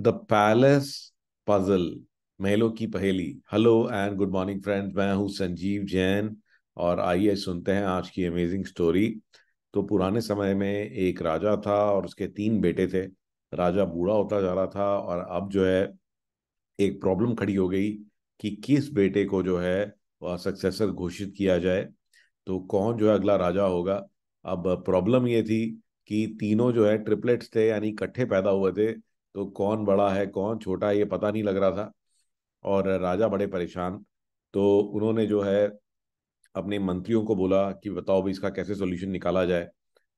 The palace puzzle, महलों की पहेली। Hello and good morning friends, मैं हूँ संजीव जैन। और आइए सुनते हैं आज की अमेजिंग स्टोरी। तो पुराने समय में एक राजा था और उसके तीन बेटे थे। राजा बूढ़ा होता जा रहा था और अब जो है एक प्रॉब्लम खड़ी हो गई कि किस बेटे को जो है वह सक्सेसर घोषित किया जाए। तो कौन जो है अगला राजा होगा। अब प्रॉब्लम ये थी कि तीनों जो है ट्रिपलेट्स थे, यानी इकट्ठे पैदा हुए थे। तो कौन बड़ा है कौन छोटा है ये पता नहीं लग रहा था और राजा बड़े परेशान। तो उन्होंने जो है अपने मंत्रियों को बोला कि बताओ भी इसका कैसे सोल्यूशन निकाला जाए।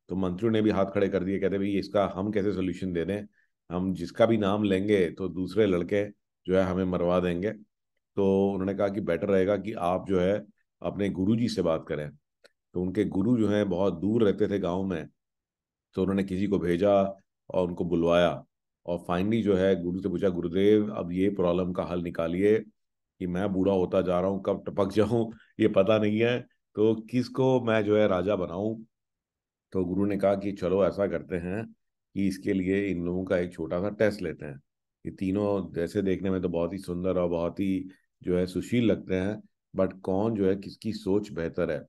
तो मंत्रियों ने भी हाथ खड़े कर दिए, कहते भाई इसका हम कैसे सोल्यूशन दे दें। हम जिसका भी नाम लेंगे तो दूसरे लड़के जो है हमें मरवा देंगे। तो उन्होंने कहा कि बेटर रहेगा कि आप जो है अपने गुरुजी से बात करें। तो उनके गुरु जो हैं बहुत दूर रहते थे गांव में। तो उन्होंने किसी को भेजा और उनको बुलवाया। और फाइनली जो है गुरु से पूछा, गुरुदेव अब ये प्रॉब्लम का हल निकालिए कि मैं बूढ़ा होता जा रहा हूँ, कब टपक जाऊं ये पता नहीं है। तो किसको मैं जो है राजा बनाऊं। तो गुरु ने कहा कि चलो ऐसा करते हैं कि इसके लिए इन लोगों का एक छोटा सा टेस्ट लेते हैं। ये तीनों जैसे देखने में तो बहुत ही सुंदर और बहुत ही जो है सुशील लगते हैं, बट कौन जो है किसकी सोच बेहतर है।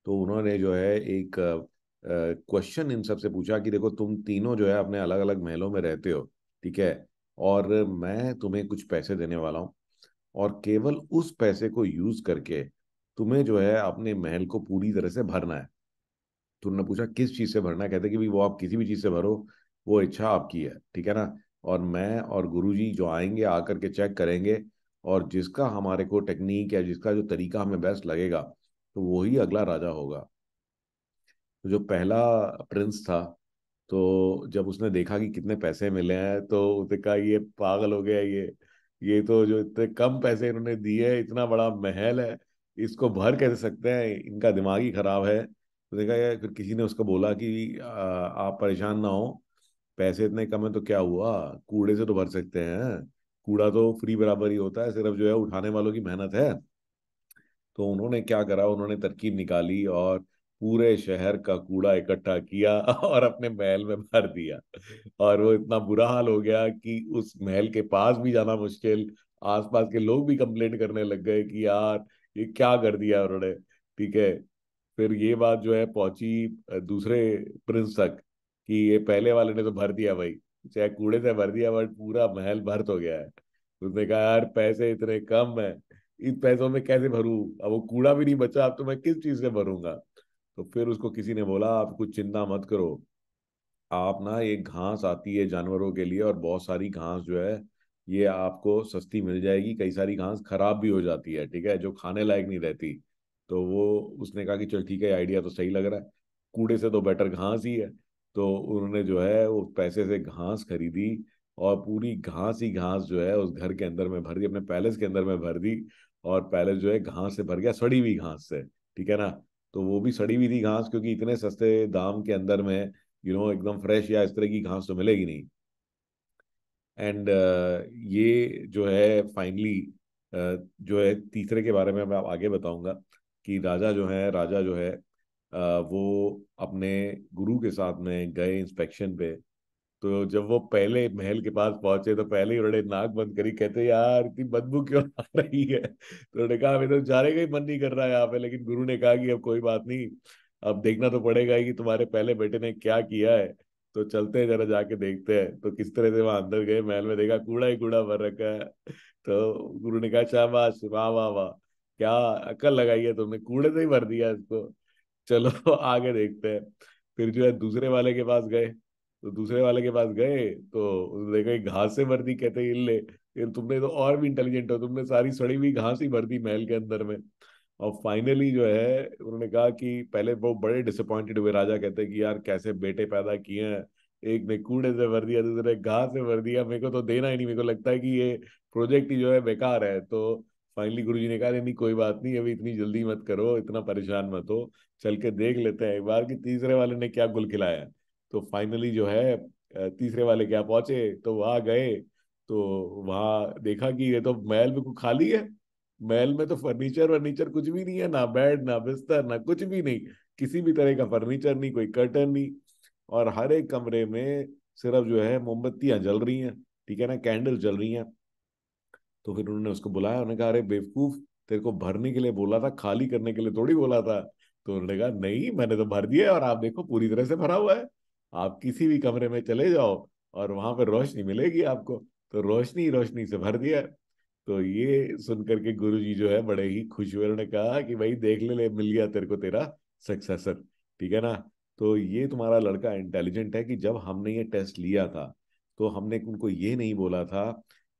तो उन्होंने जो है एक क्वेश्चन इन सबसे पूछा कि देखो तुम तीनों जो है अपने अलग अलग महलों में रहते हो, ठीक है। और मैं तुम्हें कुछ पैसे देने वाला हूँ और केवल उस पैसे को यूज करके तुम्हें जो है अपने महल को पूरी तरह से भरना है। तो उन्होंने पूछा किस चीज से भरना है, कहते कि भाई वो आप किसी भी चीज से भरो, वो इच्छा आपकी है, ठीक है ना। और मैं और गुरुजी जो आएंगे आकर के चेक करेंगे और जिसका हमारे को टेक्निक या जिसका जो तरीका हमें बेस्ट लगेगा तो वही अगला राजा होगा। तो जो पहला प्रिंस था, तो जब उसने देखा कि कितने पैसे मिले हैं तो उसने कहा ये पागल हो गया ये तो जो इतने कम पैसे इन्होंने दिए, इतना बड़ा महल है, इसको भर कैसे सकते हैं, इनका दिमाग ही खराब है। तो देखा यार, फिर किसी ने उसको बोला कि आप परेशान ना हो, पैसे इतने कम है तो क्या हुआ, कूड़े से तो भर सकते हैं। कूड़ा तो फ्री बराबर ही होता है, सिर्फ जो है उठाने वालों की मेहनत है। तो उन्होंने क्या करा, उन्होंने तरकीब निकाली और पूरे शहर का कूड़ा इकट्ठा किया और अपने महल में भर दिया। और वो इतना बुरा हाल हो गया कि उस महल के पास भी जाना मुश्किल। आसपास के लोग भी कंप्लेंट करने लग गए कि यार ये क्या कर दिया उन्होंने, ठीक है। फिर ये बात जो है पहुंची दूसरे प्रिंस तक कि ये पहले वाले ने तो भर दिया भाई, चाहे कूड़े से भर दिया बट पूरा महल भर तो गया है। उसने कहा यार पैसे इतने कम है, इन पैसों में कैसे भरूं, अब वो कूड़ा भी नहीं बचा, अब तो मैं किस चीज से भरूंगा। तो फिर उसको किसी ने बोला आप कुछ चिंता मत करो, आप ना एक घास आती है जानवरों के लिए और बहुत सारी घास जो है ये आपको सस्ती मिल जाएगी। कई सारी घास खराब भी हो जाती है, ठीक है, जो खाने लायक नहीं रहती। तो वो उसने कहा कि चल ठीक है, आइडिया तो सही लग रहा है, कूड़े से तो बेटर घास ही है। तो उन्होंने जो है वो पैसे से घास खरीदी और पूरी घास ही घास जो है उस घर के अंदर में भर दी, अपने पैलेस के अंदर में भर दी। और पैलेस जो है घास से भर गया, सड़ी हुई घास से, ठीक है ना। तो वो भी सड़ी हुई थी घास, क्योंकि इतने सस्ते दाम के अंदर में एकदम फ्रेश या इस तरह की घास तो मिलेगी नहीं। एंड ये जो है फाइनली जो है तीसरे के बारे में मैं आगे बताऊंगा कि राजा जो है वो अपने गुरु के साथ में गए इंस्पेक्शन पे। तो जब वो पहले महल के पास पहुंचे तो पहले ही उन्होंने नाक बंद करी, कहते यार इतनी बदबू क्यों आ रही है। तो उन्होंने कहा हमें तो जाने का ही मन नहीं कर रहा है यहाँ पे, लेकिन गुरु ने कहा कि अब कोई बात नहीं, अब देखना तो पड़ेगा ही कि तुम्हारे पहले बेटे ने क्या किया है। तो चलते हैं जरा जाके देखते हैं। तो किस तरह से वहां अंदर गए, महल में देखा कूड़ा ही कूड़ा भर रखा है। तो गुरु ने कहा शाबाश, वाह वाह वाह, क्या अकल लगाई है तुमने, कूड़े से ही भर दिया इसको। चलो आगे देखते हैं। फिर जो है दूसरे वाले के पास गए। तो दूसरे वाले के पास गए तो उसने देखा कि घास से भर दी, कहते ये ले, फिर तुमने तो और भी इंटेलिजेंट हो, तुमने सारी सड़ी हुई घास ही भर दी महल के अंदर में। और फाइनली जो है उन्होंने कहा कि पहले वो बड़े डिसअपॉइंटेड हुए, राजा कहते कि यार कैसे बेटे पैदा किए हैं, एक ने कूड़े से भर दिया, दूसरे ने घास से भर दिया, मेरे को तो देना ही नहीं, मेरे को लगता है कि ये प्रोजेक्ट ही जो है बेकार है। तो फाइनली गुरुजी ने कहा नहीं नहीं, कोई बात नहीं, अभी इतनी जल्दी मत करो, इतना परेशान मत हो, चल के देख लेते हैं एक बार कि तीसरे वाले ने क्या गुल खिलाया है। तो फाइनली जो है तीसरे वाले क्या पहुंचे तो वहां गए। तो वहां देखा कि ये तो महल बिल्कुल खाली है। महल में तो फर्नीचर वर्नीचर कुछ भी नहीं है, ना बेड ना बिस्तर ना कुछ भी नहीं, किसी भी तरह का फर्नीचर नहीं, कोई कर्टन नहीं। और हर एक कमरे में सिर्फ जो है मोमबत्तियां जल रही हैं। ठीक है ना, कैंडल जल रही हैं। तो फिर उन्होंने उसको बुलाया, उन्होंने कहा अरे बेवकूफ, तेरे को भरने के लिए बोला था, खाली करने के लिए थोड़ी बोला था। तो उन्होंने कहा नहीं, मैंने तो भर दिया है और आप देखो पूरी तरह से भरा हुआ है। आप किसी भी कमरे में चले जाओ और वहां पर रोशनी मिलेगी आपको। तो रोशनी रोशनी से भर दिया है। तो ये सुन करके गुरु जी जो है बड़े ही खुश हुए, उन्होंने कहा कि भाई देख ले, मिल गया तेरे को तेरा सक्सेसर। ठीक है ना। तो ये तुम्हारा लड़का इंटेलिजेंट है कि जब हमने ये टेस्ट लिया था तो हमने उनको ये नहीं बोला था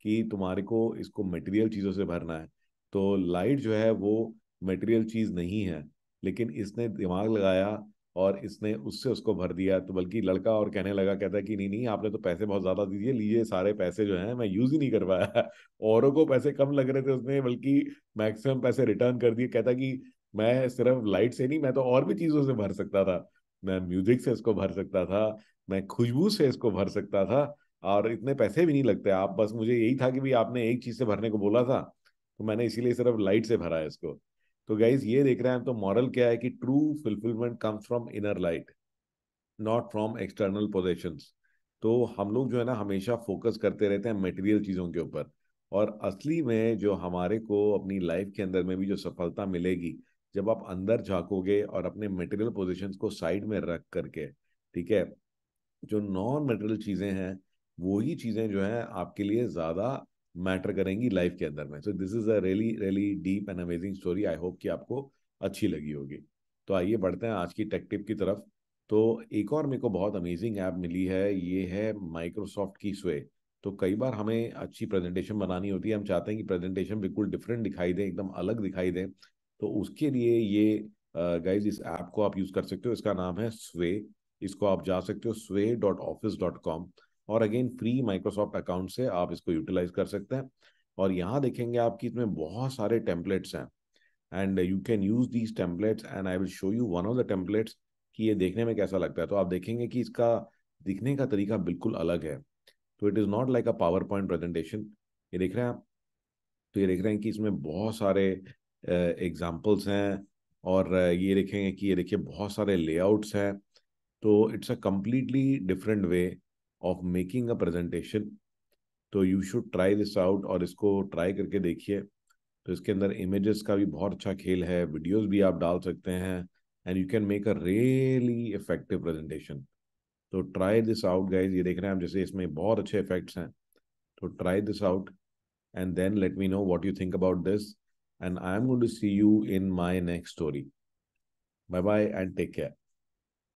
कि तुम्हारे को इसको मटेरियल चीजों से भरना है। तो लाइट जो है वो मटेरियल चीज नहीं है, लेकिन इसने दिमाग लगाया और इसने उससे उसको भर दिया। तो बल्कि लड़का और कहने लगा, कहता है कि नहीं नहीं, आपने तो पैसे बहुत ज्यादा दीजिए, लीजिए सारे पैसे जो हैं मैं यूज ही नहीं कर पाया। औरों को पैसे कम लग रहे थे, उसने बल्कि मैक्सिमम पैसे रिटर्न कर दिए। कहता कि मैं सिर्फ लाइट से नहीं, मैं तो और भी चीजों से भर सकता था। मैं म्यूजिक से इसको भर सकता था, मैं खुशबू से इसको भर सकता था, और इतने पैसे भी नहीं लगते। आप बस, मुझे यही था कि भी आपने एक चीज से भरने को बोला था, तो मैंने इसीलिए सिर्फ लाइट से भरा है इसको। तो गाइज ये देख रहे हैं हम, तो मॉरल क्या है कि true fulfilment comes from inner light, not from external possessions. तो हम लोग जो है ना हमेशा फोकस करते रहते हैं मटेरियल चीज़ों के ऊपर, और असली में जो हमारे को अपनी लाइफ के अंदर में भी जो सफलता मिलेगी, जब आप अंदर झांकोगे और अपने मटेरियल पोजीशंस को साइड में रख करके, ठीक है, जो नॉन मटेरियल चीज़ें हैं वही चीज़ें जो हैं आपके लिए ज़्यादा मैटर करेंगी लाइफ के अंदर में। So this is a really really deep and amazing story, I hope कि आपको अच्छी लगी होगी। तो आइए बढ़ते हैं आज की टेक टिप की तरफ। तो एक और मेरे को बहुत अमेजिंग ऐप मिली है, ये है माइक्रोसॉफ्ट की स्वे। तो कई बार हमें अच्छी प्रेजेंटेशन बनानी होती है, हम चाहते हैं कि प्रेजेंटेशन बिल्कुल डिफरेंट दिखाई दे, एकदम अलग दिखाई दे। तो उसके लिए ये गाइज इस ऐप को आप यूज़ कर सकते हो, इसका नाम है स्वे। इसको आप जा सकते हो sway.office.com, और अगेन फ्री माइक्रोसॉफ्ट अकाउंट से आप इसको यूटिलाइज कर सकते हैं। और यहाँ देखेंगे आपकी इसमें बहुत सारे टेम्पलेट्स हैं, and you can use these templates, and I will show you one of the templates कि ये देखने में कैसा लगता है। तो आप देखेंगे कि इसका दिखने का तरीका बिल्कुल अलग है। तो it is not like a power point presentation. ये देख रहे हैं आप। तो ये देख रहे हैं कि इसमें बहुत सारे एग्जाम्पल्स हैं, और ये देखेंगे कि ये देखिए बहुत सारे लेआउट्स हैं। तो it's a completely different way of making a presentation. तो you should try this out, और इसको ट्राई करके देखिए। तो इसके अंदर इमेजेस का भी बहुत अच्छा खेल है, वीडियोस भी आप डाल सकते हैं, and you can make a really effective presentation. तो ट्राई दिस आउट गाइज। ये देख रहे हैं आप, जैसे इसमें बहुत अच्छे इफेक्ट्स हैं। तो try this out, and then let me know what you think about this, and I am going to see you in my next story. Bye bye and take care.